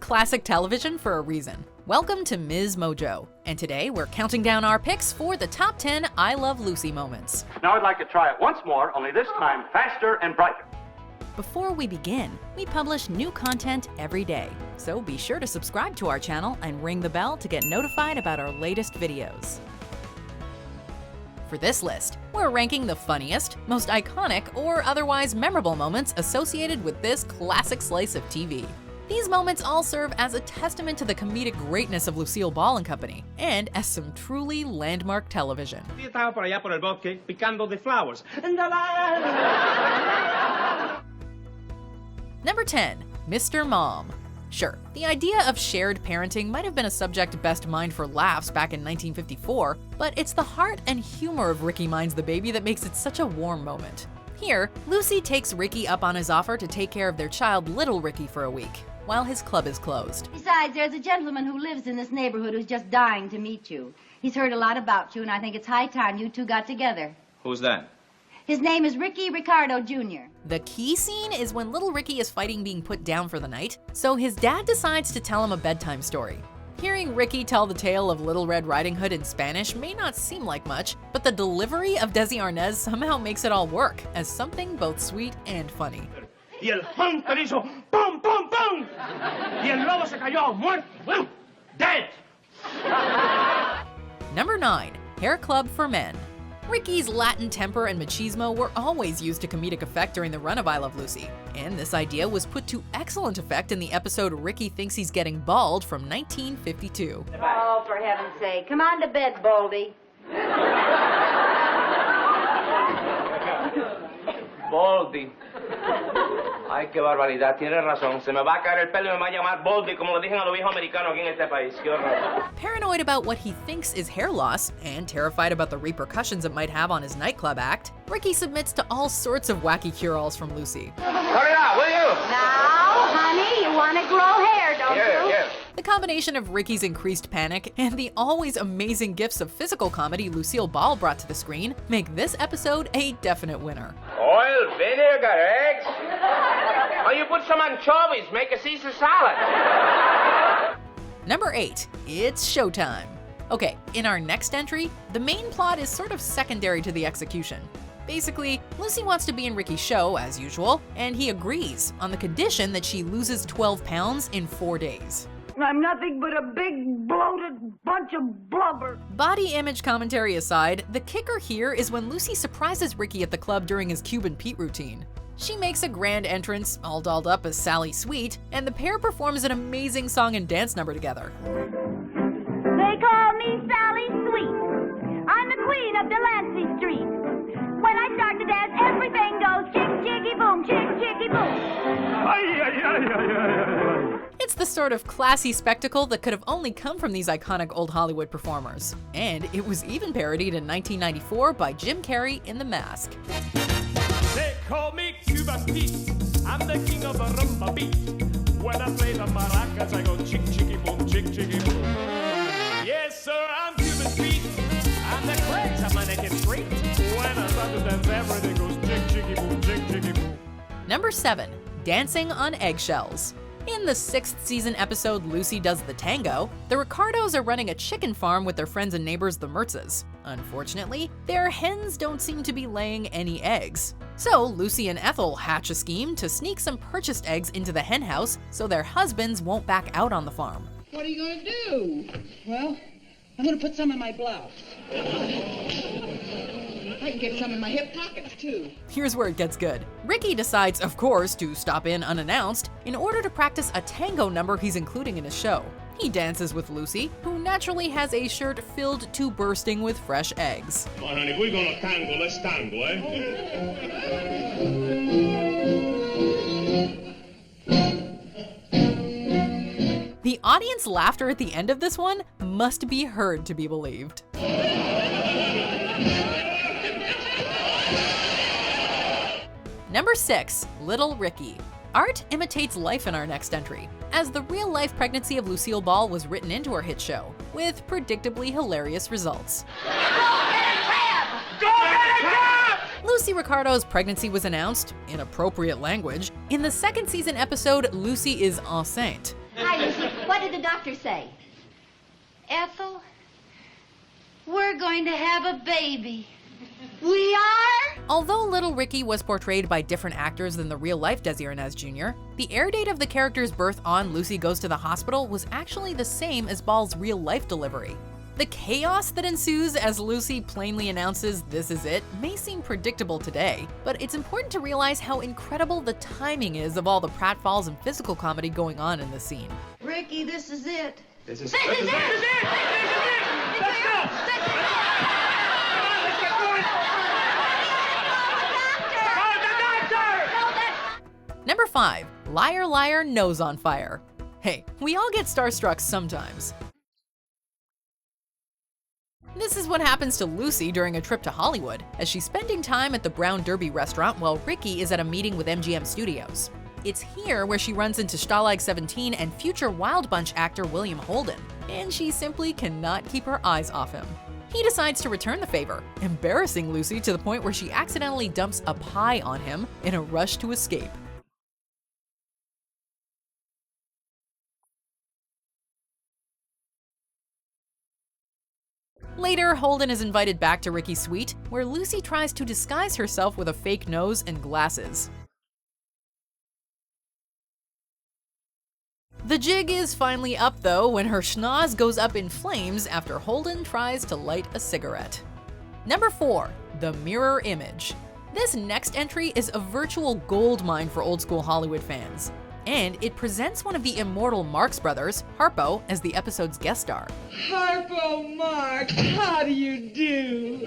classic television for a reason. Welcome to MsMojo, and today we're counting down our picks for the top 10 I Love Lucy moments. Now I'd like to try it once more, only this time faster and brighter. Before we begin, we publish new content every day, so be sure to subscribe to our channel and ring the bell to get notified about our latest videos. For this list, we're ranking the funniest, most iconic, or otherwise memorable moments associated with this classic slice of TV. These moments all serve as a testament to the comedic greatness of Lucille Ball and Company, and as some truly landmark television. Number 10. Mr. Mom. Sure, the idea of shared parenting might have been a subject best mined for laughs back in 1954, but it's the heart and humor of Ricky Minds the Baby that makes it such a warm moment. Here, Lucy takes Ricky up on his offer to take care of their child, little Ricky, for a week, while his club is closed. Besides, there's a gentleman who lives in this neighborhood who's just dying to meet you. He's heard a lot about you, and I think it's high time you two got together. Who's that? His name is Ricky Ricardo, Jr. The key scene is when little Ricky is fighting being put down for the night, so his dad decides to tell him a bedtime story. Hearing Ricky tell the tale of Little Red Riding Hood in Spanish may not seem like much, but the delivery of Desi Arnaz somehow makes it all work as something both sweet and funny. Y el hunter hizo pum pum pum. Y el lobo se cayó muerto, dead. Number 9. Hair Club for Men. Ricky's Latin temper and machismo were always used to comedic effect during the run of I Love Lucy, and this idea was put to excellent effect in the episode Ricky Thinks He's Getting Bald from 1952. Oh, for heaven's sake. Come on to bed, Baldy. Baldy. Ay, qué barbaridad, tienes razón. Se me va a caer el pelo y me va a llamar Baldy, como le dicen a los viejos americanos aquí en este país. Qué horror. Paranoid about what he thinks is hair loss, and terrified about the repercussions it might have on his nightclub act, Ricky submits to all sorts of wacky cure-alls from Lucy. Hurry up, will you? Now, honey, you want to grow hair, don't you? Yeah. The combination of Ricky's increased panic and the always amazing gifts of physical comedy Lucille Ball brought to the screen make this episode a definite winner. Oil, vinegar, eggs. Oh, you put some anchovies, make a Caesar salad. Number 8. It's showtime. Okay, in our next entry, the main plot is sort of secondary to the execution. Basically, Lucy wants to be in Ricky's show, as usual, and he agrees on the condition that she loses 12 pounds in 4 days. I'm nothing but a big, bloated bunch of blubber. Body image commentary aside, the kicker here is when Lucy surprises Ricky at the club during his Cuban Pete routine. She makes a grand entrance, all dolled up as Sally Sweet, and the pair performs an amazing song and dance number together. They call me Sally Sweet. I'm the queen of Delancey Street. When I start to dance, everything goes chick, chicky, boom, chick, chicky, boom. Ay, ay, ay, ay, ay, ay. It's the sort of classy spectacle that could have only come from these iconic old Hollywood performers. And it was even parodied in 1994 by Jim Carrey in The Mask. They call me Cuban Pete. I'm the king of the rumba beat. When I play the maracas, I go chick, chicky, boom, chick, chicky, boom. Yes, sir, I'm Cuban Pete. I'm the craze of my naked street. When I start to dance, everything goes chick, chicky, boom, chick, chicky, boom. Number 7. Dancing on Eggshells. In the 6th season episode Lucy Does the Tango, the Ricardos are running a chicken farm with their friends and neighbors the Mertzes. Unfortunately, their hens don't seem to be laying any eggs. So Lucy and Ethel hatch a scheme to sneak some purchased eggs into the hen house so their husbands won't back out on the farm. What are you going to do? Well, I'm going to put some in my blouse. I can get some in my hip pockets, too. Here's where it gets good. Ricky decides, of course, to stop in unannounced in order to practice a tango number he's including in his show. He dances with Lucy, who naturally has a shirt filled to bursting with fresh eggs. Come on, honey, if we're gonna tango, let's tango, eh? The audience laughter at the end of this one must be heard to be believed. Number 6. Little Ricky. Art imitates life in our next entry, as the real-life pregnancy of Lucille Ball was written into her hit show, with predictably hilarious results. Lucy Ricardo's pregnancy was announced, in appropriate language, in the 2nd season episode Lucy is Enceinte. Hi, Lucy. What did the doctor say? Ethel, we're going to have a baby. We are? Although little Ricky was portrayed by different actors than the real-life Desi Arnaz Jr., the air date of the character's birth on Lucy Goes to the Hospital was actually the same as Ball's real-life delivery. The chaos that ensues as Lucy plainly announces this is it may seem predictable today, but it's important to realize how incredible the timing is of all the pratfalls and physical comedy going on in this scene. Ricky, this is it. This is Let's go! Let's get going! Number 5. Liar Liar Nose on Fire. Hey, we all get starstruck sometimes. This is what happens to Lucy during a trip to Hollywood, as she's spending time at the Brown Derby restaurant while Ricky is at a meeting with MGM Studios. It's here where she runs into Stalag 17 and future Wild Bunch actor William Holden, and she simply cannot keep her eyes off him. He decides to return the favor, embarrassing Lucy to the point where she accidentally dumps a pie on him in a rush to escape. Later, Holden is invited back to Ricky's suite, where Lucy tries to disguise herself with a fake nose and glasses. The jig is finally up though when her schnoz goes up in flames after Holden tries to light a cigarette. Number 4. The Mirror Image. This next entry is a virtual goldmine for old school Hollywood fans. And it presents one of the immortal Marx brothers, Harpo, as the episode's guest star. Harpo, Mark, how do you do?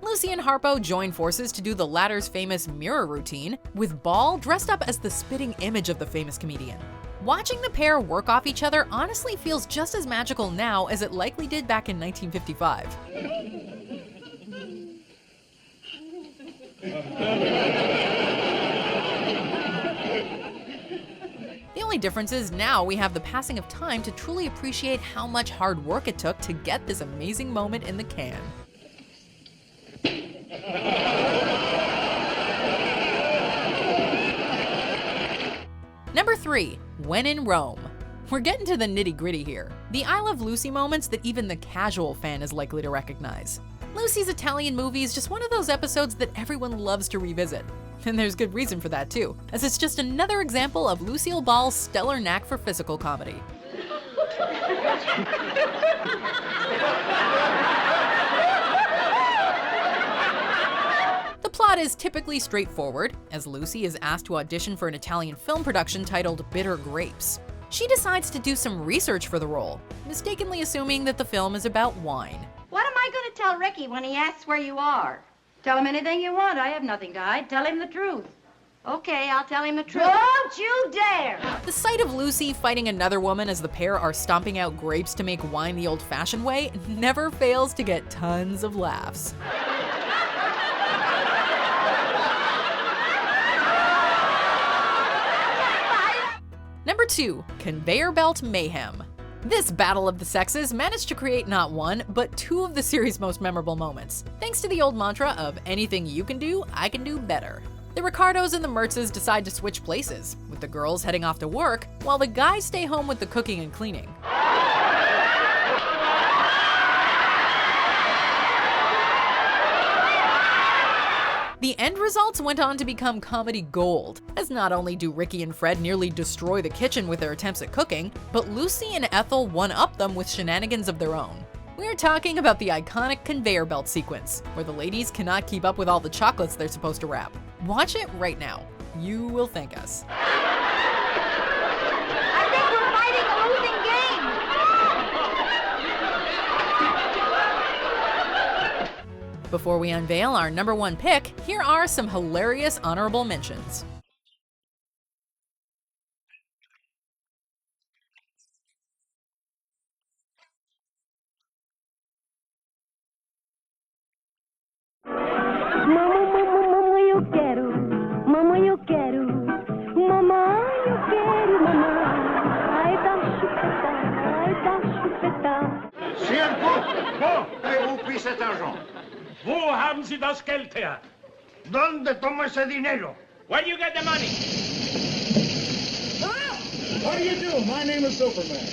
Lucy and Harpo join forces to do the latter's famous mirror routine, with Ball dressed up as the spitting image of the famous comedian. Watching the pair work off each other honestly feels just as magical now as it likely did back in 1955. The only difference is now we have the passing of time to truly appreciate how much hard work it took to get this amazing moment in the can. Number 3. When in Rome. We're getting to the nitty-gritty here. The I Love Lucy moments that even the casual fan is likely to recognize. Lucy's Italian movie is just one of those episodes that everyone loves to revisit. And there's good reason for that too, as it's just another example of Lucille Ball's stellar knack for physical comedy. The plot is typically straightforward, as Lucy is asked to audition for an Italian film production titled Bitter Grapes. She decides to do some research for the role, mistakenly assuming that the film is about wine. What am I going to tell Ricky when he asks where you are? Tell him anything you want. I have nothing to hide. Tell him the truth. Okay, I'll tell him the truth. Don't you dare! The sight of Lucy fighting another woman as the pair are stomping out grapes to make wine the old-fashioned way never fails to get tons of laughs. Number 2. Conveyor Belt Mayhem. This battle of the sexes managed to create not one, but 2 of the series' most memorable moments, thanks to the old mantra of anything you can do, I can do better. The Ricardos and the Mertzes decide to switch places, with the girls heading off to work, while the guys stay home with the cooking and cleaning. The end results went on to become comedy gold, as not only do Ricky and Fred nearly destroy the kitchen with their attempts at cooking, but Lucy and Ethel one-up them with shenanigans of their own. We're talking about the iconic conveyor belt sequence, where the ladies cannot keep up with all the chocolates they're supposed to wrap. Watch it right now. You will thank us. I think we're fighting a losing game. Before we unveil our number 1 pick, here are some hilarious honorable mentions. Mamãe, eu quero. Mamãe, eu quero. Mamãe, eu quero, mamãe. Ai, dá chupeta, ai, dá chupeta. C'est un coup. Bon, avez-vous pris cet argent? Wo haben Sie das Geld her? ¿Dónde toma ese dinero? Where you get the money? How do you do? My name is Superman.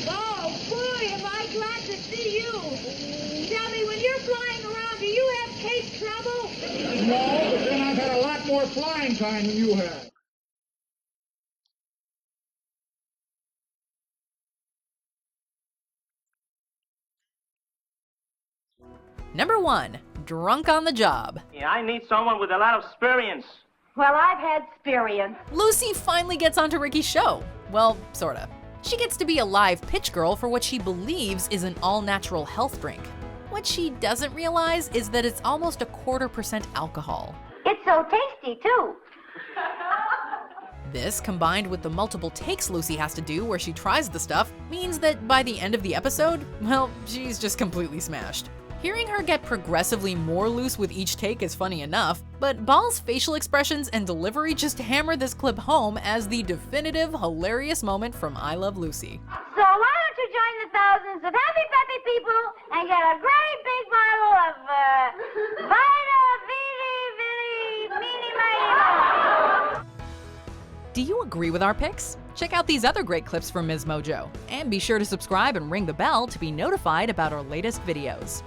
Oh, boy, am I glad to see you. Tell me, when you're flying around, do you have cake trouble? No, but then I've had a lot more flying time than you have. Number 1, drunk on the job. Yeah, I need someone with a lot of experience. Well, I've had experience. Lucy finally gets onto Ricky's show. Well, sorta. She gets to be a live pitch girl for what she believes is an all-natural health drink. What she doesn't realize is that it's almost 0.25% alcohol. It's so tasty, too. This, combined with the multiple takes Lucy has to do where she tries the stuff, means that by the end of the episode, well, she's just completely smashed. Hearing her get progressively more loose with each take is funny enough, but Ball's facial expressions and delivery just hammer this clip home as the definitive hilarious moment from I Love Lucy. So why don't you join the thousands of happy, peppy people and get a great big bottle of, Vita, Vidi, Vidi, Meeny, Mighty, Mo. Do you agree with our picks? Check out these other great clips from MsMojo, and be sure to subscribe and ring the bell to be notified about our latest videos.